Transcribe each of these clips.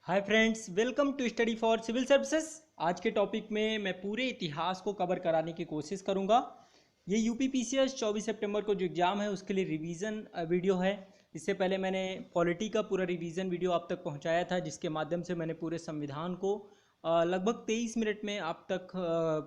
Hi friends, welcome to study for civil services. आज के topic में मैं पूरे इतिहास को कवर कराने की कोशिश करूंगा। ये यूपी पीसीएस 24 सितंबर को जो एग्ज़ाम है उसके लिए रिवीजन वीडियो है। इससे पहले मैंने पॉलिटी का पूरा रिवीजन वीडियो आप तक पहुंचाया था, जिसके माध्यम से मैंने पूरे संविधान को लगभग 23 मिनट में आप तक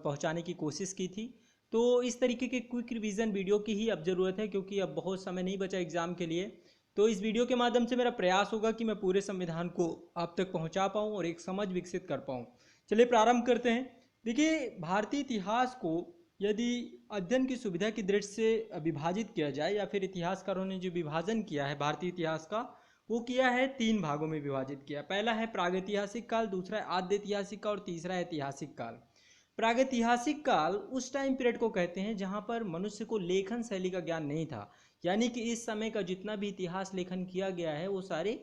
पहुंचाने की कोशिश की थी। तो इस तरीके के क्विक रिवीजन वीडियो की ही अब ज़रूरत है, क्योंकि अब बहुत समय नहीं बचा एग्ज़ाम के लिए। तो इस वीडियो के माध्यम से मेरा प्रयास होगा कि मैं पूरे संविधान को आप तक पहुंचा पाऊं और एक समझ विकसित कर पाऊं। चलिए प्रारंभ करते हैं। देखिए, भारतीय इतिहास को यदि अध्ययन की सुविधा की दृष्टि से विभाजित किया जाए, या फिर इतिहासकारों ने जो विभाजन किया है भारतीय इतिहास का, वो किया है 3 भागों में विभाजित किया। पहला है प्रागैतिहासिक काल, दूसरा है आद्य ऐतिहासिक काल और तीसरा है ऐतिहासिक काल। प्रागैतिहासिक काल उस टाइम पीरियड को कहते हैं जहां पर मनुष्य को लेखन शैली का ज्ञान नहीं था, यानी कि इस समय का जितना भी इतिहास लेखन किया गया है वो सारे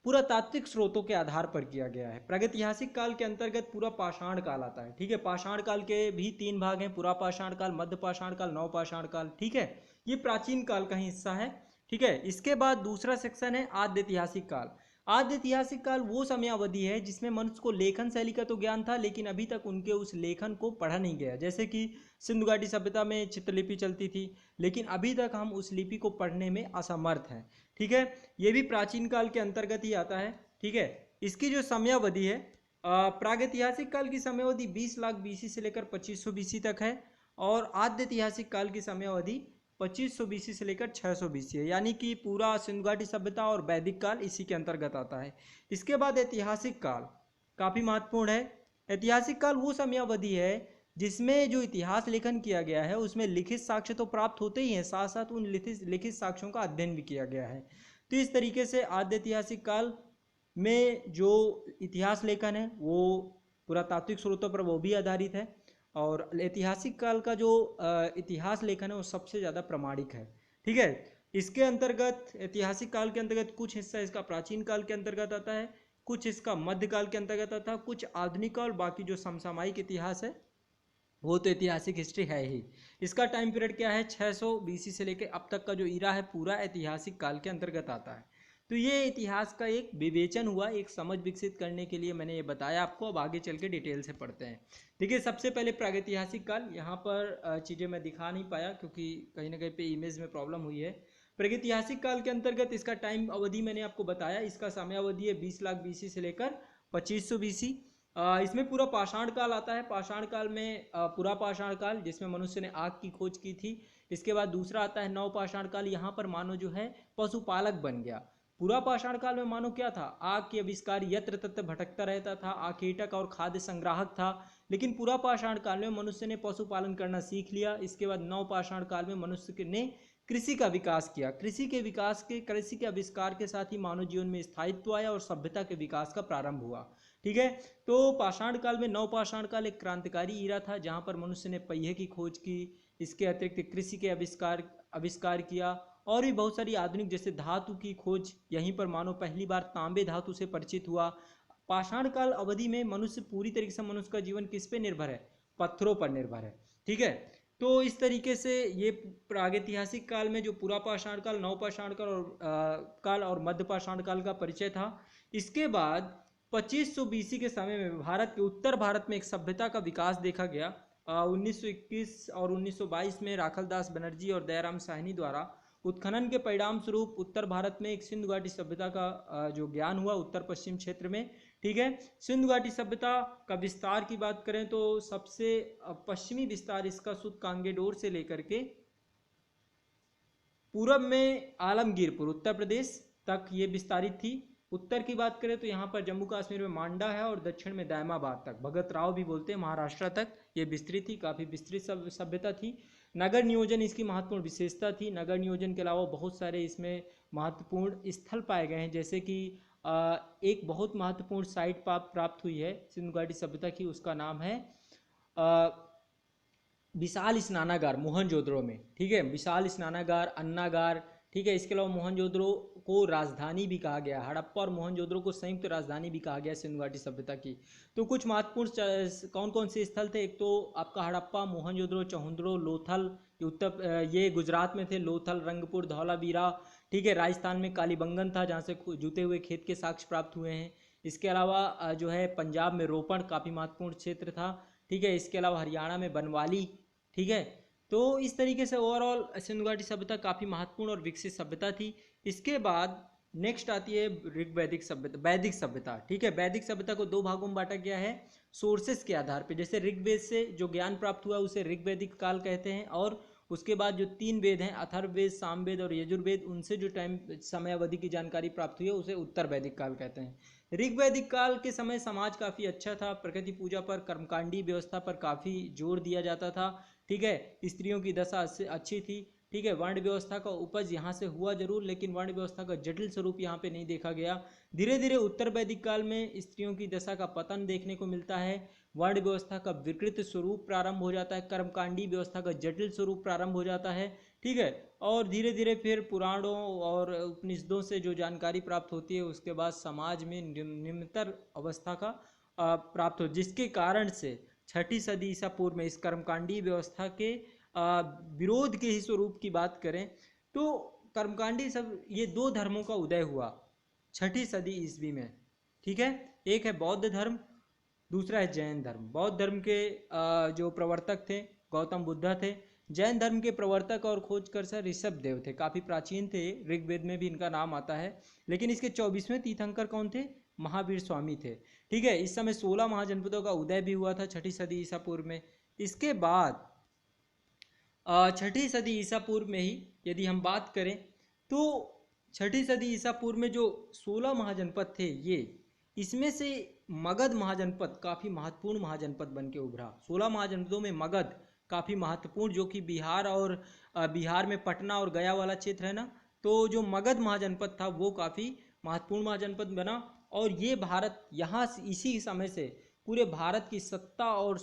पुरातात्विक स्रोतों के आधार पर किया गया है। प्रागैतिहासिक काल के अंतर्गत पूरा पाषाण काल आता है। ठीक है, पाषाण काल के भी 3 भाग हैं, पुरा पाषाण काल, मध्य पाषाण काल, नव पाषाण काल। ठीक है, ये प्राचीन काल का ही हिस्सा है। ठीक है, इसके बाद दूसरा सेक्शन है आद्य ऐतिहासिक काल। आद्य ऐतिहासिक काल वो समयावधि है जिसमें मनुष्य को लेखन शैली का तो ज्ञान था, लेकिन अभी तक उनके उस लेखन को पढ़ा नहीं गया। जैसे कि सिंधु घाटी सभ्यता में चित्रलिपि चलती थी, लेकिन अभी तक हम उस लिपि को पढ़ने में असमर्थ हैं। ठीक है, ये भी प्राचीन काल के अंतर्गत ही आता है। ठीक है, इसकी जो समयावधि है, प्रागैतिहासिक काल की समयावधि 20 लाख बीसी से लेकर 2500 बीसी तक है, और आद्य ऐतिहासिक काल की समयावधि 2500 बीसी से लेकर 600 बीसी है, यानी कि पूरा सिंधु घाटी सभ्यता और वैदिक काल इसी के अंतर्गत आता है। इसके बाद ऐतिहासिक काल काफ़ी महत्वपूर्ण है। ऐतिहासिक काल वो समयावधि है जिसमें जो इतिहास लेखन किया गया है उसमें लिखित साक्ष्य तो प्राप्त होते ही हैं, साथ साथ उन लिखित साक्ष्यों का अध्ययन भी किया गया है। तो इस तरीके से आद्य ऐतिहासिक काल में जो इतिहास लेखन है वो पुरातात्विक स्रोतों पर वो भी आधारित है, और ऐतिहासिक काल का जो इतिहास लेखन है वो सबसे ज़्यादा प्रामाणिक है। ठीक है, इसके अंतर्गत ऐतिहासिक काल के अंतर्गत कुछ हिस्सा इसका प्राचीन काल के अंतर्गत आता है, कुछ इसका मध्यकाल के अंतर्गत आता है, कुछ आधुनिक काल, बाकी जो समसामयिक इतिहास है वो तो ऐतिहासिक हिस्ट्री है ही। इसका टाइम पीरियड क्या है, 600 बीसी से लेकर अब तक का जो इरा है पूरा ऐतिहासिक काल के अंतर्गत आता है। तो ये इतिहास का एक विवेचन हुआ, एक समझ विकसित करने के लिए मैंने ये बताया आपको। अब आगे चल के डिटेल से पढ़ते हैं। देखिए, सबसे पहले प्रागैतिहासिक काल, यहाँ पर चीज़ें मैं दिखा नहीं पाया क्योंकि कहीं ना कहीं पे इमेज में प्रॉब्लम हुई है। प्रागैतिहासिक काल के अंतर्गत इसका टाइम अवधि मैंने आपको बताया, इसका समयावधि है 20 लाख बीसी से लेकर 2500 बीसी। इसमें पूरा पाषाण काल आता है। पाषाण काल में पूरा पाषाण काल जिसमें मनुष्य ने आग की खोज की थी। इसके बाद दूसरा आता है नव पाषाण काल, यहाँ पर मानव जो है पशुपालक बन गया। पूरा पाषाण काल में मानव क्या था, आग के आविष्कार, यत्र तत्र भटकता रहता था, आखेटक और खाद्य संग्राहक था। लेकिन पूरा पाषाण काल में मनुष्य ने पशुपालन करना सीख लिया। इसके बाद नव पाषाण काल में मनुष्य ने कृषि का विकास किया। कृषि के आविष्कार के साथ ही मानव जीवन में स्थायित्व आया और सभ्यता के विकास का प्रारंभ हुआ। ठीक है, तो पाषाण काल में, नव पाषाण काल एक क्रांतिकारी ईरा था जहां पर मनुष्य ने पहिए की खोज की। इसके अतिरिक्त कृषि के आविष्कार किया, और भी बहुत सारी आधुनिक, जैसे धातु की खोज, यहीं पर मानव पहली बार तांबे धातु से परिचित हुआ। पाषाण काल अवधि में मनुष्य पूरी तरीके से, मनुष्य का जीवन किस पे निर्भर है, पत्थरों पर निर्भर है। ठीक है, तो इस तरीके से ये प्रागैतिहासिक काल में जो पूरा पाषाण काल, नव पाषाण काल और मध्य पाषाण काल का परिचय था। इसके बाद 2500 बीसी के समय में भारत के उत्तर भारत में एक सभ्यता का विकास देखा गया। 1921 और 1922 में राखलदास बनर्जी और दयाराम साहनी द्वारा उत्खनन के परिणाम स्वरूप उत्तर भारत में एक सिंधु घाटी सभ्यता का जो ज्ञान हुआ उत्तर पश्चिम क्षेत्र में। ठीक है, सिंधु घाटी सभ्यता का विस्तार की बात करें तो सबसे पश्चिमी विस्तार इसका सुद कांगेडोर से लेकर के पूरब में आलमगीरपुर उत्तर प्रदेश तक ये विस्तारित थी। उत्तर की बात करें तो यहाँ पर जम्मू कश्मीर में मांडा है, और दक्षिण में दायमाबाद तक, भगत राव भी बोलते हैं, महाराष्ट्र तक ये विस्तृत थी, काफ़ी विस्तृत सभ्यता थी। नगर नियोजन इसकी महत्वपूर्ण विशेषता थी। नगर नियोजन के अलावा बहुत सारे इसमें महत्वपूर्ण स्थल पाए गए हैं, जैसे कि एक बहुत महत्वपूर्ण साइट प्राप्त हुई है सिंधु घाटी सभ्यता की, उसका नाम है विशाल स्नानागार मोहनजोदड़ो में। ठीक है, विशाल स्नानागार, अन्नागार। ठीक है, इसके अलावा मोहनजोदड़ो को राजधानी भी कहा गया, हड़प्पा और मोहनजोदड़ो को संयुक्त राजधानी भी कहा गया सिंधु घाटी सभ्यता की। तो कुछ महत्वपूर्ण कौन कौन से स्थल थे, एक तो आपका हड़प्पा, मोहनजोदड़ो, चहुंदड़ो, लोथल, ये गुजरात में थे, लोथल, रंगपुर, धौलावीरा, ठीक है। राजस्थान में कालीबंगन था जहाँ से जूते हुए खेत के साक्ष्य प्राप्त हुए हैं। इसके अलावा जो है पंजाब में रोपण काफ़ी महत्वपूर्ण क्षेत्र था, ठीक है। इसके अलावा हरियाणा में बनवाली, ठीक है। तो इस तरीके से ओवरऑल सिंधु घाटी सभ्यता काफ़ी महत्वपूर्ण और विकसित सभ्यता थी। इसके बाद नेक्स्ट आती है ऋग वैदिक सभ्यता, वैदिक सभ्यता, ठीक है। वैदिक सभ्यता को दो भागों में बांटा गया है सोर्सेस के आधार पे। जैसे ऋग्वेद से जो ज्ञान प्राप्त हुआ उसे ऋग्वैदिक काल कहते हैं, और उसके बाद जो तीन वेद हैं अथर्ववेद, सामवेद और यजुर्वेद, उनसे जो टाइम समय अवधि की जानकारी प्राप्त हुई है उसे उत्तर वैदिक काल कहते हैं। ऋग्वैदिक काल के समय समाज काफ़ी अच्छा था, प्रकृति पूजा पर, कर्मकांडी व्यवस्था पर काफ़ी जोर दिया जाता था, ठीक है। स्त्रियों की दशा अच्छी थी, ठीक है। वर्ण व्यवस्था का उपज यहाँ से हुआ जरूर, लेकिन वर्ण व्यवस्था का जटिल स्वरूप यहाँ पे नहीं देखा गया। धीरे धीरे उत्तर वैदिक काल में स्त्रियों की दशा का पतन देखने को मिलता है, वर्ण व्यवस्था का विकृत स्वरूप प्रारंभ हो जाता है, कर्मकांडी व्यवस्था का जटिल स्वरूप प्रारंभ हो जाता है, ठीक है। और धीरे धीरे फिर पुराणों और उपनिषदों से जो जानकारी प्राप्त होती है उसके बाद समाज में निम्नतर अवस्था का प्राप्त हो, जिसके कारण से छठी सदी ईसा पूर्व में इस कर्मकांडी व्यवस्था के विरोध के ही स्वरूप की बात करें तो कर्मकांडी सब ये दो धर्मों का उदय हुआ छठी सदी ईस्वी में, ठीक है। एक है बौद्ध धर्म, दूसरा है जैन धर्म। बौद्ध धर्म के जो प्रवर्तक थे गौतम बुद्ध थे। जैन धर्म के प्रवर्तक और खोजकर्ता ऋषभ देव थे, काफ़ी प्राचीन थे, ऋग्वेद में भी इनका नाम आता है। लेकिन इसके 24वें तीर्थंकर कौन थे? महावीर स्वामी थे, ठीक है। इस समय 16 महाजनपदों का उदय भी हुआ था छठी सदी ईसा पूर्व में। इसके बाद छठी सदी ईसा पूर्व में ही यदि हम बात करें तो छठी सदी ईसा पूर्व में जो 16 महाजनपद थे ये, इसमें से मगध महाजनपद काफ़ी महत्वपूर्ण महाजनपद बन के उभरा। 16 महाजनपदों में मगध काफ़ी महत्वपूर्ण, जो कि बिहार और बिहार में पटना और गया वाला क्षेत्र है ना, तो जो मगध महाजनपद था वो काफ़ी महत्वपूर्ण महाजनपद बना। और ये भारत यहाँ इसी समय से पूरे भारत की सत्ता और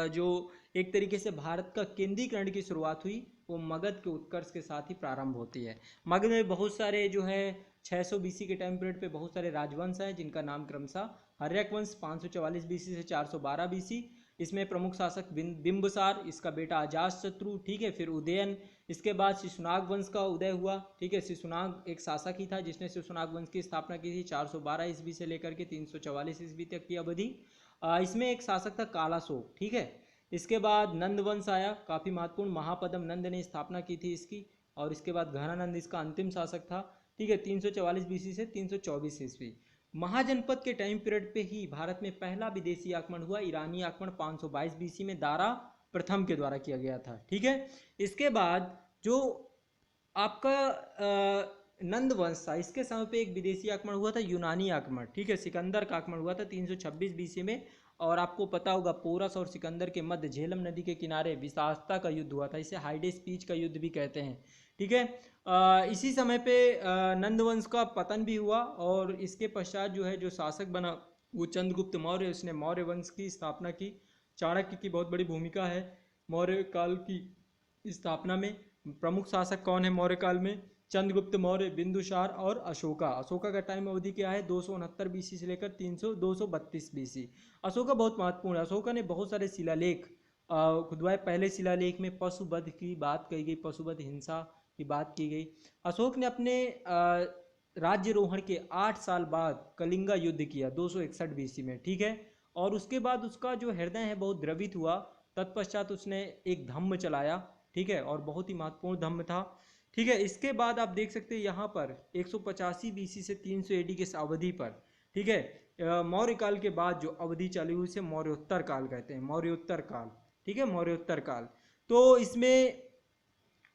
जो एक तरीके से भारत का केंद्रीकरण की शुरुआत हुई वो मगध के उत्कर्ष के साथ ही प्रारंभ होती है। मगध में बहुत सारे जो है 600 बीसी के टाइम पीरियड पे बहुत सारे राजवंश हैं जिनका नाम क्रमशः हर्यक वंश 544 बीसी से 412 बीसी, इसमें प्रमुख शासक बिंबसार, इसका बेटा अजातशत्रु, ठीक है। फिर उदयन, इसके बाद शिशुनाग वंश का उदय हुआ, ठीक है। शिशुनाग एक शासक ही था जिसने शिशुनाग वंश की स्थापना की थी 412 ईस्वी से लेकर के 344 ईस्वी तक की अवधि। इसमें एक शासक था कालाशोक, ठीक है। इसके बाद नंद वंश आया, काफ़ी महत्वपूर्ण, महापदम नंद ने स्थापना की थी इसकी। और इसके बाद घनानंद इसका अंतिम शासक था, ठीक है, 344 बीसी से 324 ईस्वी। महाजनपद के टाइम पीरियड पे ही भारत में पहला विदेशी आक्रमण हुआ, ईरानी आक्रमण 522 बीसी में दारा प्रथम के द्वारा किया गया था, ठीक है। इसके बाद जो आपका नंद वंश था इसके समय पे एक विदेशी आक्रमण हुआ था, यूनानी आक्रमण, ठीक है। सिकंदर का आक्रमण हुआ था 326 बीसी में। और आपको पता होगा पोरस और सिकंदर के मध्य झेलम नदी के किनारे विशाखता का युद्ध हुआ था, इसे हाइडेस पीच का युद्ध भी कहते हैं, ठीक है। इसी समय पे नंदवंश का पतन भी हुआ और इसके पश्चात जो है जो शासक बना वो चंद्रगुप्त मौर्य, उसने मौर्य वंश की स्थापना की। चाणक्य की बहुत बड़ी भूमिका है मौर्य काल की स्थापना में। प्रमुख शासक कौन है मौर्य काल में? चंद्रगुप्त मौर्य, बिंदुसार और अशोका। अशोका का टाइम अवधि क्या है? 269 बीसी से लेकर 232 बीसी। अशोका बहुत महत्वपूर्ण है। अशोका ने बहुत सारे शिलालेख खुदवाए। पहले शिलालेख में पशुवध की बात कही गई, पशुवध हिंसा की बात की गई। अशोक ने अपने राज्यरोहण के 8 साल बाद कलिंगा युद्ध किया 261 बीसी में, ठीक है। और उसके बाद उसका जो हृदय है बहुत द्रवित हुआ। तत्पश्चात उसने एक धम्म चलाया, ठीक है, और बहुत ही महत्वपूर्ण धम्म था, ठीक है। इसके बाद आप देख सकते हैं यहाँ पर 185 बीसी से 300 एडी के अवधि पर, ठीक है, मौर्य काल के बाद जो अवधि चालू हुई उसे मौर्योत्तर काल कहते हैं, मौर्योत्तर काल, ठीक है, मौर्योत्तर काल। तो इसमें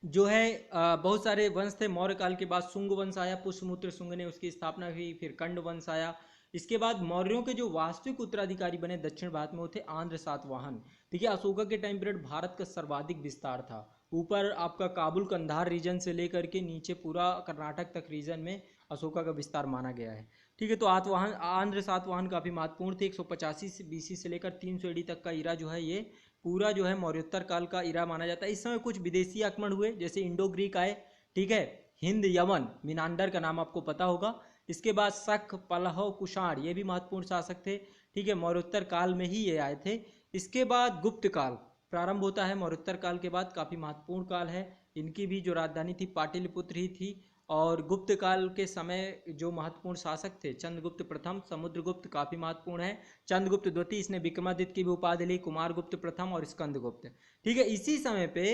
जो है बहुत सारे वंश थे। मौर्य काल के बाद शुंग वंश आया, पुष्यमित्र शुंग ने उसकी स्थापना हुई। फिर कंड वंश आया। इसके बाद मौर्यों के जो वास्तविक उत्तराधिकारी बने दक्षिण भारत में वो थे आंध्र सातवाहन, ठीक है। अशोका के टाइम पीरियड भारत का सर्वाधिक विस्तार था। ऊपर आपका काबुल कंधार रीजन से लेकर के नीचे पूरा कर्नाटक तक रीजन में अशोका का विस्तार माना गया है, ठीक है। तो आंध्र सातवाहन काफ़ी महत्वपूर्ण थे। 185 बीसी से लेकर 300 एडी तक का इरा जो है ये पूरा जो है मौर्योत्तर काल का इरा माना जाता है। इस समय कुछ विदेशी आक्रमण हुए, जैसे इंडो ग्रीक आए, ठीक है, हिंद, यमन, मिनांडर का नाम आपको पता होगा। इसके बाद शक, पल्लव, कुषाण ये भी महत्वपूर्ण शासक थे, ठीक है, मौर्योत्तर काल में ही ये आए थे। इसके बाद गुप्त काल प्रारंभ होता है मौर्योत्तर काल के बाद, काफ़ी महत्वपूर्ण काल है। इनकी भी जो राजधानी थी पाटलिपुत्र ही थी। और गुप्त काल के समय जो महत्वपूर्ण शासक थे, चंद्रगुप्त प्रथम, समुद्रगुप्त काफ़ी महत्वपूर्ण है, चंद्रगुप्त द्वितीय, इसने विक्रमादित्य की भी उपाधि ली, कुमारगुप्त प्रथम और स्कंदगुप्त। ठीक है, इसी समय पे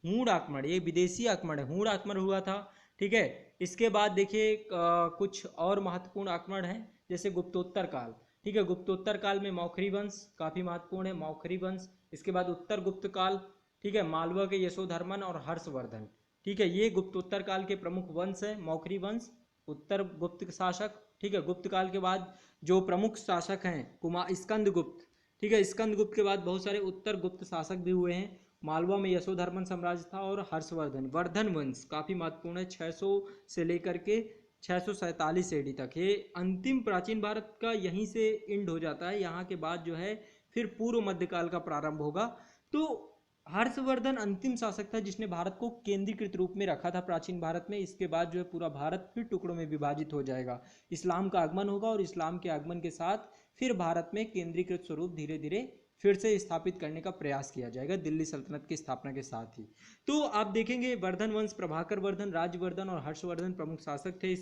हूण आक्रमण, ये विदेशी आक्रमण है, हूण आक्रमण हुआ था। ठीक है, इसके बाद देखिए कुछ और महत्वपूर्ण आक्रमण है, जैसे गुप्तोत्तर काल। ठीक है, गुप्तोत्तर काल में मौखरी वंश काफ़ी महत्वपूर्ण है, मौखरी वंश। इसके बाद उत्तर गुप्त काल, ठीक है, मालवा के यशोधर्मन और हर्षवर्धन। ठीक है, ये गुप्तोत्तर काल के प्रमुख वंश है, मौखरी वंश, उत्तर गुप्त शासक। ठीक है, गुप्त काल के बाद जो प्रमुख शासक हैं कुमार स्कंदगुप्त। ठीक है, स्कंदगुप्त के बाद बहुत सारे उत्तर गुप्त शासक भी हुए हैं। मालवा में यशोधर्मन साम्राज्य था और हर्षवर्धन, वर्धन वंश काफ़ी महत्वपूर्ण है, 600 से लेकर के 647 एडी तक। ये अंतिम प्राचीन भारत का यहीं से एंड हो जाता है, यहाँ के बाद जो है फिर पूर्व मध्यकाल का प्रारंभ होगा। तो हर्षवर्धन अंतिम शासक था जिसने भारत को केंद्रीकृत रूप में रखा था प्राचीन भारत में। इसके बाद जो है पूरा भारत फिर टुकड़ों में विभाजित हो जाएगा, इस्लाम का आगमन होगा और इस्लाम के आगमन के साथ फिर भारत में केंद्रीकृत स्वरूप धीरे धीरे फिर से स्थापित करने का प्रयास किया जाएगा दिल्ली सल्तनत की स्थापना के साथ ही। तो आप देखेंगे वर्धन वंश, प्रभाकर वर्धन, राज्यवर्धन और हर्षवर्धन प्रमुख शासक थे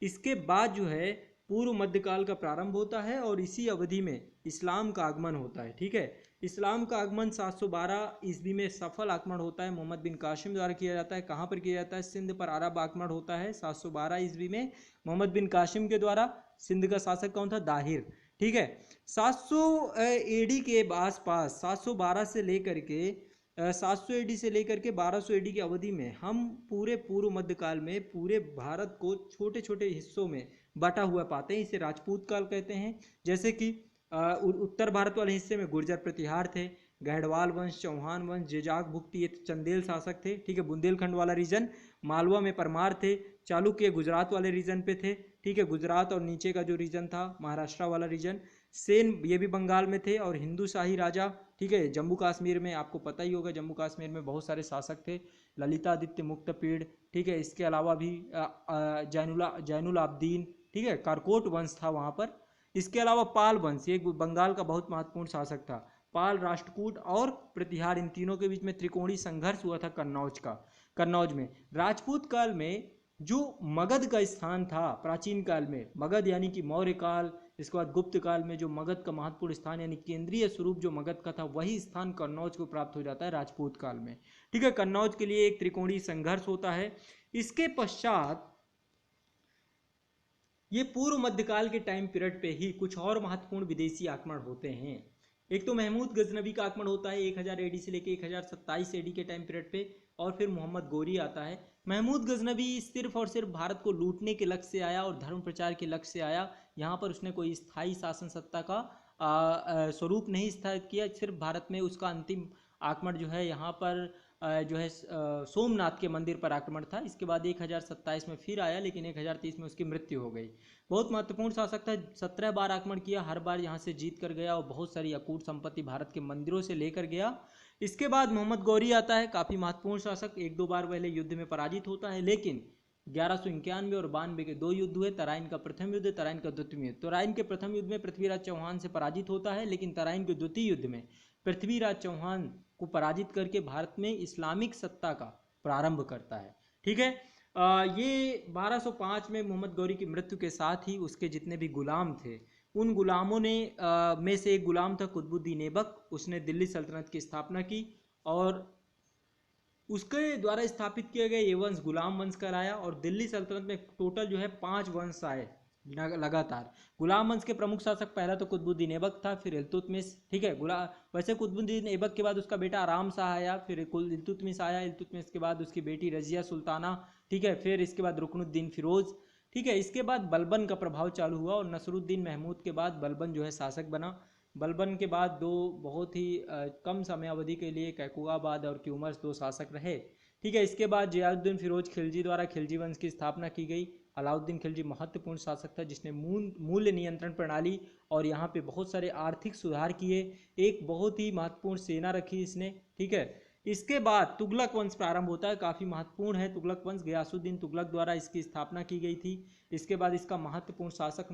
इसके बाद जो है पूर्व मध्यकाल का प्रारंभ होता है और इसी अवधि में इस्लाम का आगमन होता है। ठीक है, इस्लाम का आगमन 712 ईस्वी में सफल आक्रमण होता है, मोहम्मद बिन कासिम द्वारा किया जाता है। कहाँ पर किया जाता है? सिंध पर अरब आक्रमण होता है 712 ईस्वी में मोहम्मद बिन कासिम के द्वारा। सिंध का शासक कौन था? दाहिर। ठीक है, 700 एडी के आसपास 712 से लेकर के 700 एडी से लेकर के 1200 एडी की अवधि में हम पूरे पूर्व मध्यकाल में पूरे भारत को छोटे छोटे हिस्सों में बटा हुआ पाते हैं। इसे राजपूत काल कहते हैं। जैसे कि उत्तर भारत वाले हिस्से में गुर्जर प्रतिहार थे, गढ़वाल वंश, चौहान वंश, जेजाक भुक्ति, ये चंदेल शासक थे। ठीक है, बुंदेलखंड वाला रीजन, मालवा में परमार थे, चालुक्य गुजरात वाले रीजन पे थे। ठीक है, गुजरात और नीचे का जो रीजन था महाराष्ट्र वाला रीजन, सेन ये भी बंगाल में थे, और हिंदू शाही राजा। ठीक है, जम्मू कश्मीर में आपको पता ही होगा, जम्मू कश्मीर में बहुत सारे शासक थे, ललितादित्य मुक्तपीड़। ठीक है, इसके अलावा भी जैनुल आब्दीन, ठीक है, कारकोट वंश था वहाँ पर। इसके अलावा पाल वंश, ये बंगाल का बहुत महत्वपूर्ण शासक था। पाल, राष्ट्रकूट और प्रतिहार, इन तीनों के बीच में त्रिकोणीय संघर्ष हुआ था कन्नौज में। राजपूत काल में जो मगध का स्थान था प्राचीन काल में, मगध यानी कि मौर्य काल, इसके बाद गुप्त काल में जो मगध का महत्वपूर्ण स्थान यानी केंद्रीय स्वरूप जो मगध का था, वही स्थान कन्नौज को प्राप्त हो जाता है राजपूत काल में। ठीक है, कन्नौज के लिए एक त्रिकोणीय संघर्ष होता है। इसके पश्चात ये पूर्व मध्यकाल के टाइम पीरियड पे ही कुछ और महत्वपूर्ण विदेशी आक्रमण होते हैं। एक तो महमूद गजनबी का आक्रमण होता है 1000 एडी से लेकर 1027 एडी के टाइम पीरियड पे, और फिर मोहम्मद गोरी आता है। महमूद गजनबी सिर्फ और सिर्फ भारत को लूटने के लक्ष्य से आया और धर्म प्रचार के लक्ष्य से आया। यहाँ पर उसने कोई स्थायी शासन सत्ता का स्वरूप नहीं स्थापित किया, सिर्फ भारत में उसका अंतिम आक्रमण जो है यहाँ पर जो है सोमनाथ के मंदिर पर आक्रमण था। इसके बाद 1027 में फिर आया, लेकिन 1030 में उसकी मृत्यु हो गई। बहुत महत्वपूर्ण शासक था, 17 बार आक्रमण किया, हर बार यहाँ से जीत कर गया और बहुत सारी अकूट संपत्ति भारत के मंदिरों से लेकर गया। इसके बाद मोहम्मद गौरी आता है, काफ़ी महत्वपूर्ण शासक, 1-2 बार पहले युद्ध में पराजित होता है, लेकिन 1191 और 92 के 2 युद्ध हुए। तराइन का प्रथम युद्ध, तराइन का द्वितीय युद्ध। तराइन के प्रथम युद्ध में पृथ्वीराज चौहान से पराजित होता है, लेकिन तराइन के द्वितीय युद्ध में पृथ्वीराज चौहान को पराजित करके भारत में इस्लामिक सत्ता का प्रारंभ करता है। ठीक है, ये 1205 में मोहम्मद गौरी की मृत्यु के साथ ही उसके जितने भी गुलाम थे, उन गुलामों ने में से एक गुलाम था कुतुबुद्दीन ऐबक। उसने दिल्ली सल्तनत की स्थापना की और उसके द्वारा स्थापित किए गए ये वंश गुलाम वंश कहलाया। और दिल्ली सल्तनत में टोटल जो है 5 वंश आए लगातार। गुलाम वंश के प्रमुख शासक पहला तो कुतुबुद्दीन ऐबक था, फिर इल्तुतमिश। ठीक है, वैसे कुतुबुद्दीन ऐबक के बाद उसका बेटा आराम शाह आया, फिर इल्तुतमिश आया, इल्तुतमिश के बाद उसकी बेटी रजिया सुल्ताना। ठीक है, फिर इसके बाद रुकनुद्दीन फिरोज। ठीक है, इसके बाद बलबन का प्रभाव चालू हुआ और नसरुद्दीन महमूद के बाद बलबन जो है शासक बना। बलबन के बाद 2 बहुत ही कम समय अवधि के लिए कैकुआबाद और क्यूमर्स 2 शासक रहे। ठीक है, इसके बाद जियाउद्दीन फिरोज खिलजी द्वारा खिलजी वंश की स्थापना की गई। अलाउद्दीन खिलजी महत्वपूर्ण शासक था जिसने मूल्य नियंत्रण प्रणाली और यहाँ पे बहुत सारे आर्थिक सुधार किए। एक बहुत ही महत्वपूर्ण सेना रखी इसने। ठीक है, इसके बाद तुगलक वंश प्रारंभ होता है, काफ़ी महत्वपूर्ण है तुगलक वंश। गयासुद्दीन तुगलक द्वारा इसकी स्थापना की गई थी। इसके बाद इसका महत्वपूर्ण शासक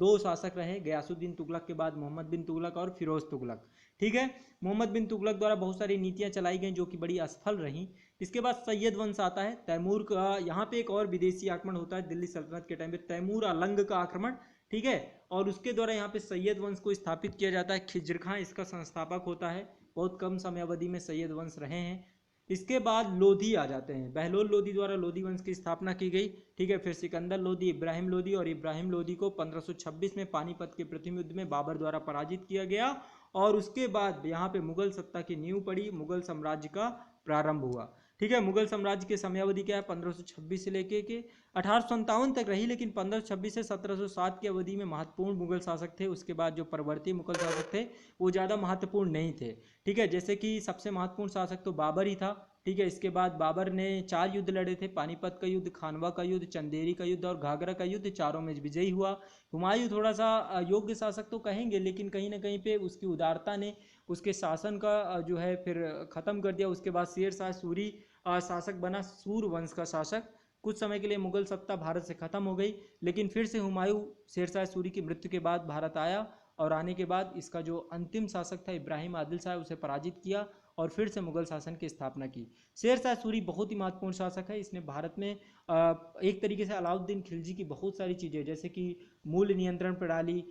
दो शासक रहे, गयासुद्दीन तुगलक के बाद मोहम्मद बिन तुगलक और फिरोज तुगलक। ठीक है, मोहम्मद बिन तुगलक द्वारा बहुत सारी नीतियां चलाई गई जो कि बड़ी असफल रहीं। इसके बाद सैयद वंश आता है, तैमूर का। यहाँ पे एक और विदेशी आक्रमण होता है दिल्ली सल्तनत के टाइम पे, तैमूर अलंग का आक्रमण। ठीक है, और उसके द्वारा यहाँ पे सैयद वंश को स्थापित किया जाता है। खिज्र खां इसका संस्थापक होता है, बहुत कम समय अवधि में सैयद वंश रहे हैं। इसके बाद लोधी आ जाते हैं, बहलोल लोधी द्वारा लोधी वंश की स्थापना की गई। ठीक है, फिर सिकंदर लोधी, इब्राहिम लोधी, और इब्राहिम लोधी को 1526 में पानीपत के प्रथम युद्ध में बाबर द्वारा पराजित किया गया। और उसके बाद यहाँ पे मुगल सत्ता की नींव पड़ी, मुगल साम्राज्य का प्रारंभ हुआ। ठीक है, मुगल साम्राज्य की समयावधि क्या है, 1526 से लेके के 1857 तक रही, लेकिन 1526 से 1707 की अवधि में महत्वपूर्ण मुगल शासक थे। उसके बाद जो परवर्ती मुगल शासक थे वो ज़्यादा महत्वपूर्ण नहीं थे। ठीक है, जैसे कि सबसे महत्वपूर्ण शासक तो बाबर ही था। ठीक है, इसके बाद बाबर ने 4 युद्ध लड़े थे, पानीपत का युद्ध, खानवा का युद्ध, चंदेरी का युद्ध और घाघरा का युद्ध, चारों में विजयी हुआ। हुमायूं थोड़ा सा योग्य शासक तो कहेंगे, लेकिन कहीं ना कहीं पे उसकी उदारता ने उसके शासन का जो है फिर ख़त्म कर दिया। उसके बाद शेर शाह सूरी शासक बना, सूर वंश का शासक। कुछ समय के लिए मुगल सत्ता भारत से ख़त्म हो गई, लेकिन फिर से हुमायूं शेरशाह सूरी की मृत्यु के बाद भारत आया, और आने के बाद इसका जो अंतिम शासक था इब्राहिम आदिल शाह, उसे पराजित किया और फिर से मुगल शासन की स्थापना की। शेरशाह सूरी बहुत ही महत्वपूर्ण शासक है। इसने भारत में एक तरीके से अलाउद्दीन खिलजी की बहुत सारी चीज़ें, जैसे कि मूल्य नियंत्रण प्रणाली,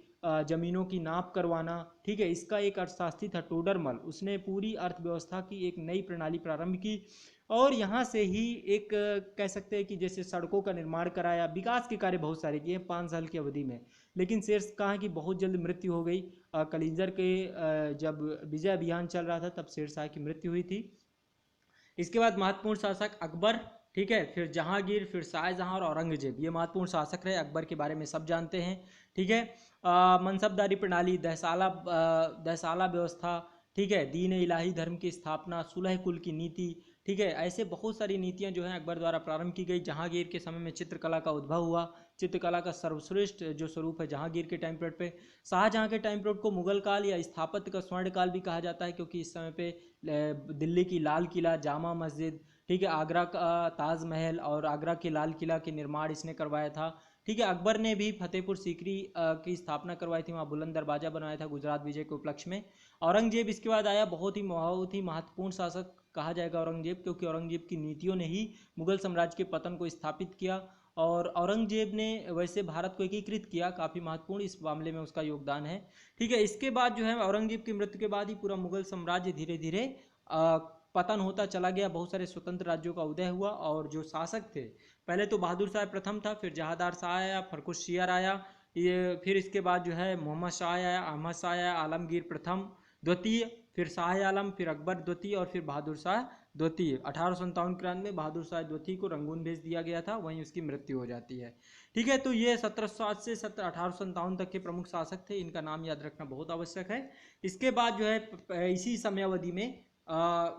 जमीनों की नाप करवाना, ठीक है, इसका एक अर्थशास्त्री था टोडरमल, उसने पूरी अर्थव्यवस्था की एक नई प्रणाली प्रारंभ की। और यहाँ से ही एक कह सकते हैं कि जैसे सड़कों का निर्माण कराया, विकास के कार्य बहुत सारे किए 5 साल की अवधि में। लेकिन शेरशाह की बहुत जल्द मृत्यु हो गई। कलिंजर के जब विजय अभियान चल रहा था तब शेरशाह की मृत्यु हुई थी। इसके बाद महत्वपूर्ण शासक अकबर, ठीक है, फिर जहांगीर, फिर शाहजहां और औरंगजेब, ये महत्वपूर्ण शासक रहे। अकबर के बारे में सब जानते हैं। ठीक है, मनसबदारी प्रणाली, दहसाला व्यवस्था, ठीक है, दीन इलाही धर्म की स्थापना, सुलह कुल की नीति, ठीक है, ऐसे बहुत सारी नीतियां जो हैं अकबर द्वारा प्रारंभ की गई। जहांगीर के समय में चित्रकला का उद्भव हुआ। चित्रकला का सर्वश्रेष्ठ जो स्वरूप है जहांगीर के टाइम पीरियड पे। शाहजहां के टाइम पीरियड को मुगल काल या स्थापत्य का स्वर्ण काल भी कहा जाता है, क्योंकि इस समय पे दिल्ली की लाल किला, जामा मस्जिद, ठीक है, आगरा का ताजमहल और आगरा के लाल किला के निर्माण इसने करवाया था। ठीक है, अकबर ने भी फतेहपुर सीकरी की स्थापना करवाई थी, वहाँ बुलंद दरवाजा बनवाया था गुजरात विजय के उपलक्ष्य में। औरंगजेब इसके बाद आया, बहुत ही महत्वपूर्ण शासक कहा जाएगा औरंगजेब, क्योंकि औरंगजेब की नीतियों ने ही मुगल साम्राज्य के पतन को स्थापित किया। और औरंगजेब ने वैसे भारत को एकीकृत किया, काफ़ी महत्वपूर्ण इस मामले में उसका योगदान है। ठीक है, इसके बाद जो है औरंगजेब की मृत्यु के बाद ही पूरा मुगल साम्राज्य धीरे धीरे पतन होता चला गया। बहुत सारे स्वतंत्र राज्यों का उदय हुआ, और जो शासक थे, पहले तो बहादुर शाह प्रथम था, फिर जहादार शाह आया, फरखुश शियर आया, ये फिर इसके बाद जो है मोहम्मद शाह आया, अहमद शाह आया, आलमगीर प्रथम द्वितीय, फिर शाह आलम, फिर अकबर द्वितीय, और फिर बहादुर शाह द्वितीय। 1857 में बहादुर शाह द्वितीय को रंगून भेज दिया गया था, वहीं उसकी मृत्यु हो जाती है। ठीक है, तो ये 1707 से 1857 तक के प्रमुख शासक थे, इनका नाम याद रखना बहुत आवश्यक है। इसके बाद जो है इसी समयावधि में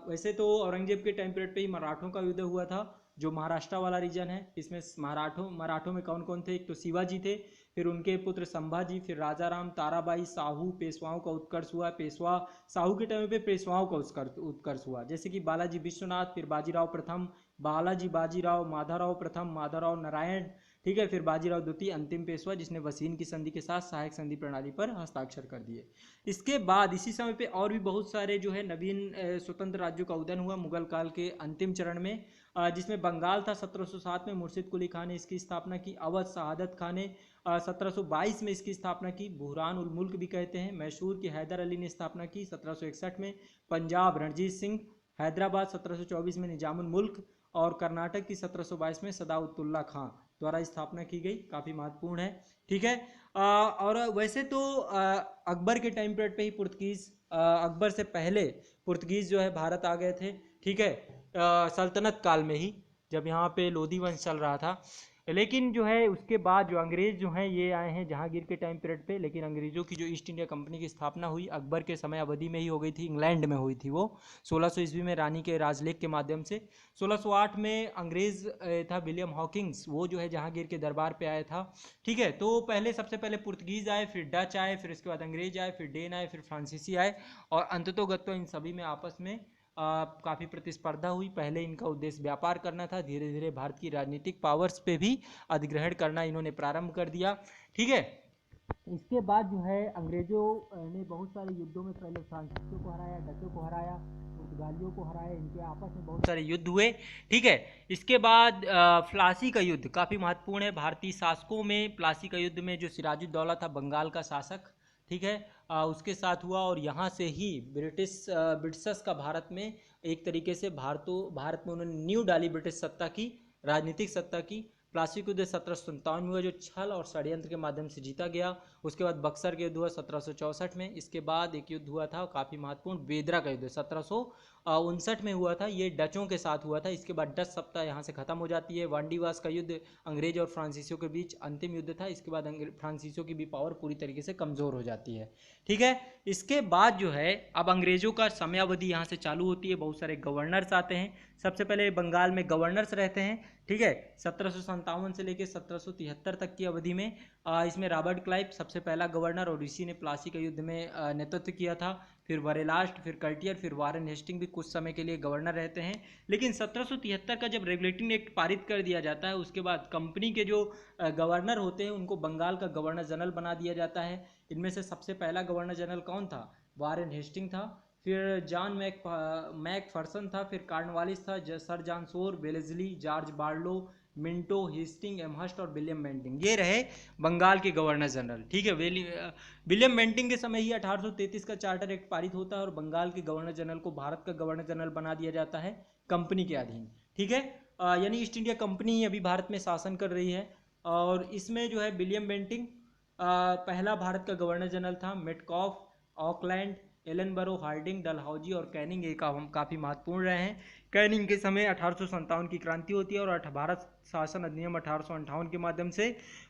वैसे तो औरंगजेब के टाइम पीरियड पे ही मराठों का युद्ध हुआ था, जो महाराष्ट्र वाला रीजन है। इसमें मराठों में कौन कौन थे, एक तो शिवाजी थे, फिर उनके पुत्र संभाजी, फिर राजाराम, ताराबाई, साहू, पेशवाओं का उत्कर्ष हुआ। पेशवा साहू के टाइम पे पेशवाओं का उत्कर्ष हुआ, जैसे कि बालाजी विश्वनाथ, फिर बाजीराव प्रथम, बाजीराव, माधवराव प्रथम, माधवराव नारायण, ठीक है, फिर बाजीराव द्वितीय अंतिम पेशवा, जिसने वसीन की संधि के साथ सहायक संधि प्रणाली पर हस्ताक्षर कर दिए। इसके बाद इसी समय पे और भी बहुत सारे जो है नवीन स्वतंत्र राज्यों का उदय हुआ मुगल काल के अंतिम चरण में, जिसमें बंगाल था 1707 में मुर्शिद कुली खान ने इसकी स्थापना की। अवध शहादत खान ने 1722 में इसकी स्थापना की, बुहरान उल मुल्क भी कहते हैं। मैसूर की हैदर अली ने स्थापना की 1761 में। पंजाब रणजीत सिंह, हैदराबाद 1724 में निजामुल मुल्क, और कर्नाटक की 1722 में सदाउद्दौला खां द्वारा स्थापना की गई, काफ़ी महत्वपूर्ण है। ठीक है, और वैसे तो अकबर के टाइम पीरियड पे ही पुर्तगीज़, अकबर से पहले पुर्तगीज़ जो है भारत आ गए थे। ठीक है, सल्तनत काल में ही, जब यहाँ पे लोधी वंश चल रहा था। लेकिन जो है उसके बाद जो अंग्रेज़ जो हैं ये आए हैं जहांगीर के टाइम पीरियड पे। लेकिन अंग्रेज़ों की जो ईस्ट इंडिया कंपनी की स्थापना हुई अकबर के समय अवधि में ही हो गई थी, इंग्लैंड में हुई थी वो 1600 ईस्वी में रानी के राजलेख के माध्यम से। 1608 में अंग्रेज़ था विलियम हॉकिंस, वो जो है जहांगीर के दरबार पे आया था। ठीक है, तो सबसे पहले पुर्तगीज़ आए, फिर डच आए, फिर इसके बाद अंग्रेज आए, फिर डेन आए, फिर फ्रांसीसी आए, और अंततोगत्वा इन सभी में आपस में काफ़ी प्रतिस्पर्धा हुई। पहले इनका उद्देश्य व्यापार करना था, धीरे धीरे भारत की राजनीतिक पावर्स पे भी अधिग्रहण करना इन्होंने प्रारंभ कर दिया। ठीक है, इसके बाद जो है अंग्रेजों ने बहुत सारे युद्धों में पहले फ्रांसीसियों को हराया, डचों को हराया, पुर्तगालियों को हराया, इनके आपस में बहुत सारे युद्ध हुए। ठीक है, इसके बाद प्लासी का युद्ध काफ़ी महत्वपूर्ण है भारतीय शासकों में। प्लासी का युद्ध में जो सिराजुद्दौला था बंगाल का शासक, ठीक है, उसके साथ हुआ और यहाँ से ही ब्रिटिशर्स का भारत में एक तरीके से भारत में उन्होंने नींव डाली ब्रिटिश सत्ता की, राजनीतिक सत्ता की। प्लासी का युद्ध 1757 में हुआ जो छल और षड्यंत्र के माध्यम से जीता गया। उसके बाद बक्सर का युद्ध हुआ 1764 में। इसके बाद एक युद्ध हुआ था काफ़ी महत्वपूर्ण, बेदरा का युद्ध 1759 में हुआ था, ये डचों के साथ हुआ था। इसके बाद डच सत्ता यहाँ से खत्म हो जाती है। वांडीवास का युद्ध अंग्रेज और फ्रांसीसियों के बीच अंतिम युद्ध था। इसके बाद फ्रांसीसियों की भी पावर पूरी तरीके से कमज़ोर हो जाती है। ठीक है, इसके बाद जो है अब अंग्रेजों का समयावधि यहाँ से चालू होती है। बहुत सारे गवर्नर्स आते हैं। सबसे पहले बंगाल में गवर्नर्स रहते हैं। ठीक है, 1757 से लेकर 1773 तक की अवधि में इसमें रॉबर्ट क्लाइव सबसे पहला गवर्नर और इसी ने प्लासी के युद्ध में नेतृत्व किया था। फिर वरेलास्ट, फिर कर्टियर, फिर वारेन हेस्टिंग भी कुछ समय के लिए गवर्नर रहते हैं। लेकिन 1773 का जब रेगुलेटिंग एक्ट पारित कर दिया जाता है उसके बाद कंपनी के जो गवर्नर होते हैं उनको बंगाल का गवर्नर जनरल बना दिया जाता है। इनमें से सबसे पहला गवर्नर जनरल कौन था? वारेन हेस्टिंग था। फिर जॉन मैकफर्सन था, फिर कार्नवालिस था, sir John Shore, Wellesley, George Barlow, Minto, Hastings, Amherst और विलियम बेंटिंग, ये रहे बंगाल के गवर्नर जनरल। ठीक है, विलियम बेंटिंग के समय ही 1833 का चार्टर एक्ट पारित होता है और बंगाल के गवर्नर जनरल को भारत का गवर्नर जनरल बना दिया जाता है कंपनी के अधीन। ठीक है, यानी ईस्ट इंडिया कंपनी ही अभी भारत में शासन कर रही है। और इसमें जो है विलियम बेंटिंग पहला भारत का गवर्नर जनरल था। Metcalfe, Auckland, Ellenborough, Hardinge, Dalhousie और कैनिंग एक काफ़ी महत्वपूर्ण रहे हैं। कैनिंग के समय 1857 की क्रांति होती है और भारत शासन अधिनियम 1858 के माध्यम से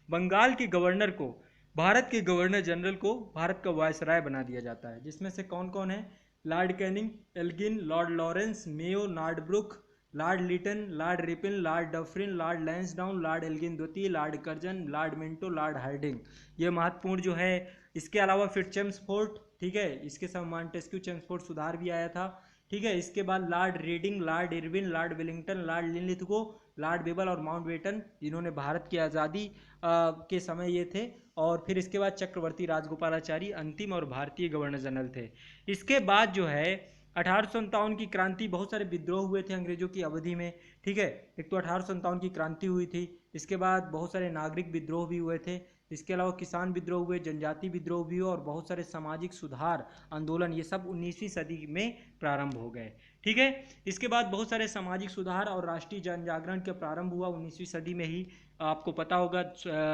बंगाल के गवर्नर को, भारत के गवर्नर जनरल को भारत का वायसराय बना दिया जाता है। जिसमें से कौन कौन है? Lord Canning, Elgin, Lord Lawrence, Mayo, Northbrook, Lord Lytton, Lord Ripon, Lord Dufferin, Lord Lansdowne, Lord Elgin द्वितीय, Lord Curzon, Lord Minto, Lord Hardinge, ये महत्वपूर्ण जो है। इसके अलावा फिर चेम्सफोर्ड, ठीक है, इसके साथ मॉन्टेस्क्यू चेम्सफोर्ड सुधार भी आया था। ठीक है, इसके बाद Lord Reading, Lord Irwin, Lord Willingdon, Lord Linlithgow, Lord Wavell और माउंटबेटन, जिन्होंने भारत की आज़ादी के समय ये थे। और फिर इसके बाद चक्रवर्ती राजगोपालाचारी अंतिम और भारतीय गवर्नर जनरल थे। इसके बाद जो है 1857 की क्रांति, बहुत सारे विद्रोह हुए थे अंग्रेजों की अवधि में। ठीक है, एक तो 1857 की क्रांति हुई थी, इसके बाद बहुत सारे नागरिक विद्रोह भी हुए थे, इसके अलावा किसान विद्रोह हुए, जनजाति विद्रोह भी हुए और बहुत सारे सामाजिक सुधार आंदोलन, ये सब 19वीं सदी में प्रारंभ हो गए। ठीक है, इसके बाद बहुत सारे सामाजिक सुधार और राष्ट्रीय जन जागरण का प्रारंभ हुआ 19वीं सदी में ही। आपको पता होगा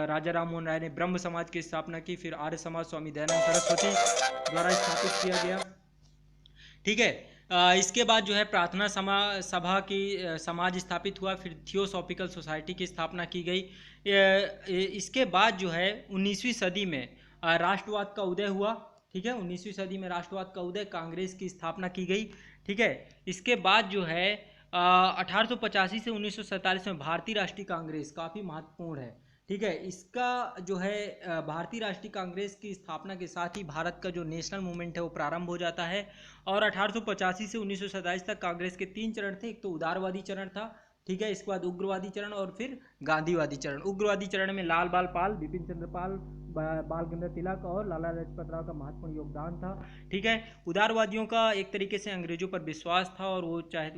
राजा राम मोहन राय ने ब्रह्म समाज की स्थापना की, फिर आर्य समाज स्वामी दयानंद सरस्वती द्वारा स्थापित किया गया। ठीक है, इसके बाद जो है प्रार्थना सभा की समाज स्थापित हुआ, फिर थियोसॉफिकल सोसाइटी की स्थापना की गई। इसके बाद जो है 19वीं सदी में राष्ट्रवाद का उदय हुआ। ठीक है, 19वीं सदी में राष्ट्रवाद का उदय, कांग्रेस की स्थापना की गई। ठीक है, इसके बाद जो है 1885 से 1947 में भारतीय राष्ट्रीय कांग्रेस काफ़ी महत्वपूर्ण है। ठीक है, इसका जो है भारतीय राष्ट्रीय कांग्रेस की स्थापना के साथ ही भारत का जो नेशनल मूवमेंट है वो प्रारंभ हो जाता है। और 1885 से 1927 तक कांग्रेस के 3 चरण थे। एक तो उदारवादी चरण था, ठीक है, इसके बाद उग्रवादी चरण और फिर गांधीवादी चरण। उग्रवादी चरण में लाल बाल पाल, बिपिन चंद्र पाल, बाल गंगाधर तिलक और लाला लाजपत राय का महत्वपूर्ण योगदान था। ठीक है, उदारवादियों का एक तरीके से अंग्रेजों पर विश्वास था और वो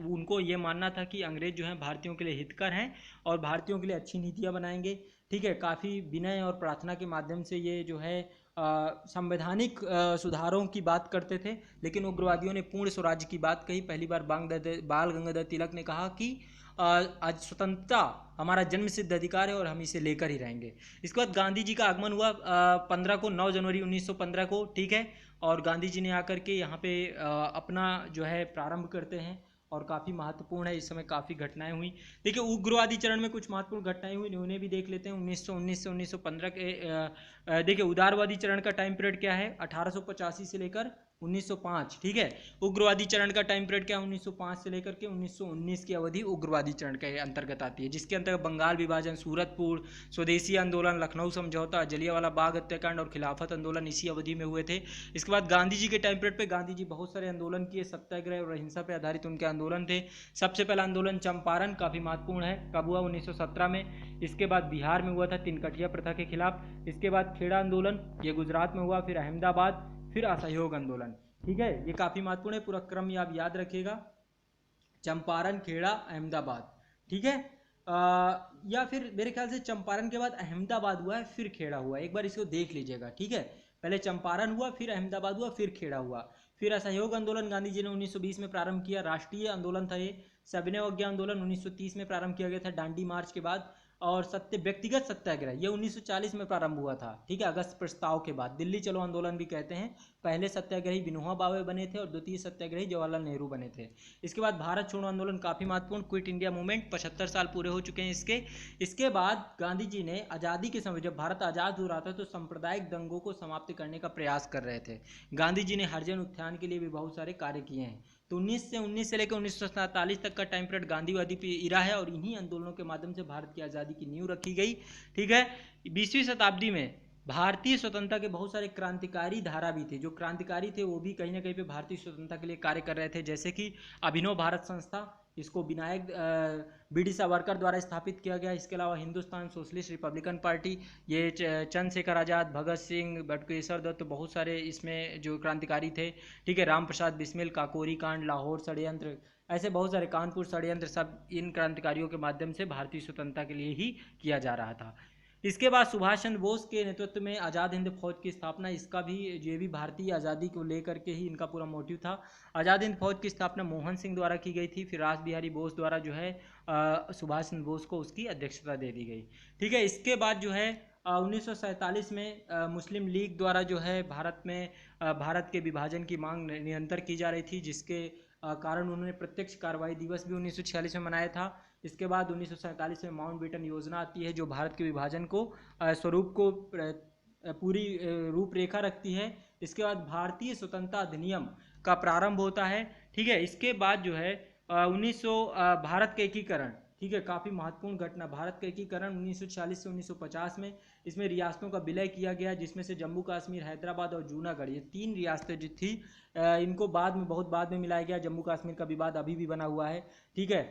उनको ये मानना था कि अंग्रेज जो हैं भारतीयों के लिए हितकर हैं और भारतीयों के लिए अच्छी नीतियाँ बनाएंगे। ठीक है, काफ़ी विनय और प्रार्थना के माध्यम से ये जो है संवैधानिक सुधारों की बात करते थे। लेकिन उग्रवादियों ने पूर्ण स्वराज्य की बात कही। पहली बार बाल गंगाधर तिलक ने कहा कि आज स्वतंत्रता हमारा जन्म सिद्ध अधिकार है और हम इसे लेकर ही रहेंगे। इसके बाद गांधी जी का आगमन हुआ 9 जनवरी 1915 को। ठीक है, और गांधी जी ने आकर के यहाँ पे अपना जो है प्रारंभ करते हैं और काफ़ी महत्वपूर्ण है। इस समय काफ़ी घटनाएं हुई। देखिए, उग्रवादी चरण में कुछ महत्वपूर्ण घटनाएं हुई, उन्हें भी देख लेते हैं। 1919 से 1915 के देखिए उदारवादी चरण का टाइम पीरियड क्या है? 1885 से लेकर 1905, ठीक है। उग्रवादी चरण का टाइम पीरियड क्या है? 1905 से लेकर के 1919 की अवधि उग्रवादी चरण के अंतर्गत आती है, जिसके अंतर्गत बंगाल विभाजन, सूरतपुर, स्वदेशी आंदोलन, लखनऊ समझौता, जलियांवाला बाग हत्याकांड और खिलाफत आंदोलन इसी अवधि में हुए थे। इसके बाद गांधी जी के टाइम पीरियड पे गांधी जी बहुत सारे आंदोलन किए, सत्याग्रह और अहिंसा पर आधारित उनके आंदोलन थे। सबसे पहला आंदोलन चंपारण, काफ़ी महत्वपूर्ण है, कब हुआ? 1917 में। इसके बाद बिहार में हुआ था तिनकटिया प्रथा के खिलाफ। इसके बाद खेड़ा आंदोलन, ये गुजरात में हुआ। फिर अहमदाबाद, फिर असहयोग आंदोलन, ठीक है। ये काफ़ी महत्वपूर्ण है, पूरा क्रम ये आप याद रखिएगा, चंपारण, खेड़ा, अहमदाबाद, ठीक है। या फिर मेरे ख्याल से चंपारण के बाद अहमदाबाद हुआ है, फिर खेड़ा हुआ है, एक बार इसको देख लीजिएगा, ठीक है। पहले चंपारण हुआ, फिर अहमदाबाद हुआ, फिर खेड़ा हुआ। फिर असहयोग आंदोलन गांधी जी ने 1920 में प्रारंभ किया, राष्ट्रीय आंदोलन था ये। सविनय अवज्ञा आंदोलन 1930 में प्रारंभ किया गया था दांडी मार्च के बाद। और व्यक्तिगत सत्याग्रह ये 1940 में प्रारंभ हुआ था, ठीक है, अगस्त प्रस्ताव के बाद। दिल्ली चलो आंदोलन भी कहते हैं। पहले सत्याग्रही विनोबा भावे बने थे और द्वितीय सत्याग्रही जवाहरलाल नेहरू बने थे। इसके बाद भारत छोड़ो आंदोलन काफ़ी महत्वपूर्ण, क्विट इंडिया मूवमेंट, 75 साल पूरे हो चुके हैं इसके। इसके बाद गांधी जी ने आज़ादी के समय, जब भारत आज़ाद हो रहा था, तो सांप्रदायिक दंगों को समाप्त करने का प्रयास कर रहे थे। गांधी जी ने हरिजन उत्थान के लिए भी बहुत सारे कार्य किए हैं। तो 1919 से लेकर 1947 तक का टाइम पीरियड गांधीवादी इरा है, और इन्हीं आंदोलनों के माध्यम से भारत की आज़ादी की नींव रखी गई, ठीक है। 20वीं शताब्दी में भारतीय स्वतंत्रता के बहुत सारे क्रांतिकारी धारा भी थे। जो क्रांतिकारी थे वो भी कहीं ना कहीं पे भारतीय स्वतंत्रता के लिए कार्य कर रहे थे, जैसे कि अभिनव भारत संस्था, इसको विनायक बी.डी. सावरकर द्वारा स्थापित किया गया। इसके अलावा हिंदुस्तान सोशलिस्ट रिपब्लिकन पार्टी, ये चंद्रशेखर आज़ाद, भगत सिंह, बटुकेश्वर दत्त, बहुत सारे इसमें जो क्रांतिकारी थे, ठीक है। राम प्रसाद बिस्मिल, काकोरी कांड, लाहौर षड्यंत्र, ऐसे बहुत सारे, कानपुर षड्यंत्र, सब इन क्रांतिकारियों के माध्यम से भारतीय स्वतंत्रता के लिए ही किया जा रहा था। इसके बाद सुभाष चंद्र बोस के नेतृत्व में आज़ाद हिंद फौज की स्थापना, इसका भी, ये भी भारतीय आज़ादी को लेकर के ही इनका पूरा मोटिव था। आज़ाद हिंद फौज की स्थापना मोहन सिंह द्वारा की गई थी। फिर रास बिहारी बोस द्वारा जो है सुभाष चंद्र बोस को उसकी अध्यक्षता दे दी गई, ठीक है। इसके बाद जो है 1947 में मुस्लिम लीग द्वारा जो है भारत में भारत के विभाजन की मांग निरंतर की जा रही थी, जिसके कारण उन्होंने प्रत्यक्ष कार्रवाई दिवस भी 1946 में मनाया था। इसके बाद 1947 में माउंटबेटन योजना आती है, जो भारत के विभाजन को स्वरूप को पूरी रूपरेखा रखती है। इसके बाद भारतीय स्वतंत्रता अधिनियम का प्रारंभ होता है, ठीक है। इसके बाद जो है 1900 भारत का एकीकरण, ठीक है, काफ़ी महत्वपूर्ण घटना, भारत का एकीकरण 1940 से 1950 में। इसमें रियासतों का विलय किया गया, जिसमें से जम्मू कश्मीर, हैदराबाद और जूनागढ़, ये 3 रियासतें जो थी, इनको बाद में, बहुत बाद में मिलाया गया। जम्मू कश्मीर का विवाद अभी भी बना हुआ है, ठीक है।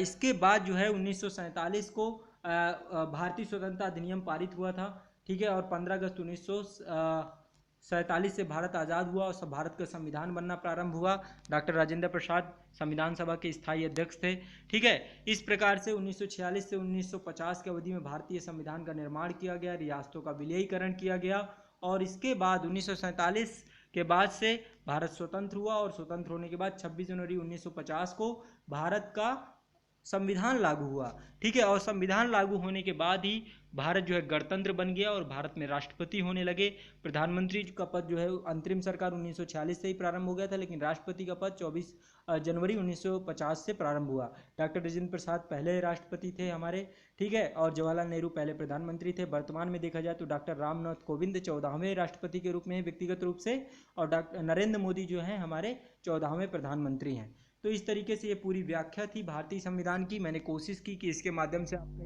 इसके बाद जो है 1947 को भारतीय स्वतंत्रता अधिनियम पारित हुआ था, ठीक है। और 15 अगस्त 1947 से भारत आज़ाद हुआ और भारत का संविधान बनना प्रारंभ हुआ। डॉक्टर राजेंद्र प्रसाद संविधान सभा के स्थायी अध्यक्ष थे, ठीक है। इस प्रकार से 1946 से 1950 की अवधि में भारतीय संविधान का निर्माण किया गया, रियासतों का विलयीकरण किया गया, और इसके बाद 1947 के बाद से भारत स्वतंत्र हुआ। और स्वतंत्र होने के बाद 26 जनवरी 1950 को भारत का संविधान लागू हुआ, ठीक है। और संविधान लागू होने के बाद ही भारत जो है गणतंत्र बन गया और भारत में राष्ट्रपति होने लगे। प्रधानमंत्री का पद जो है अंतरिम सरकार 1946 से ही प्रारंभ हो गया था, लेकिन राष्ट्रपति का पद 24 जनवरी 1950 से प्रारंभ हुआ। डॉक्टर राजेंद्र प्रसाद पहले राष्ट्रपति थे हमारे, ठीक है, और जवाहरलाल नेहरू पहले प्रधानमंत्री थे। वर्तमान में देखा जाए तो डॉक्टर रामनाथ कोविंद 14वें राष्ट्रपति के रूप में व्यक्तिगत रूप से, और डॉक्टर नरेंद्र मोदी जो हैं हमारे 14वें प्रधानमंत्री हैं। तो इस तरीके से ये पूरी व्याख्या थी भारतीय संविधान की। मैंने कोशिश की कि इसके माध्यम से आपका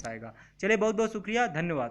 आएगा। चलिए, बहुत बहुत शुक्रिया, धन्यवाद।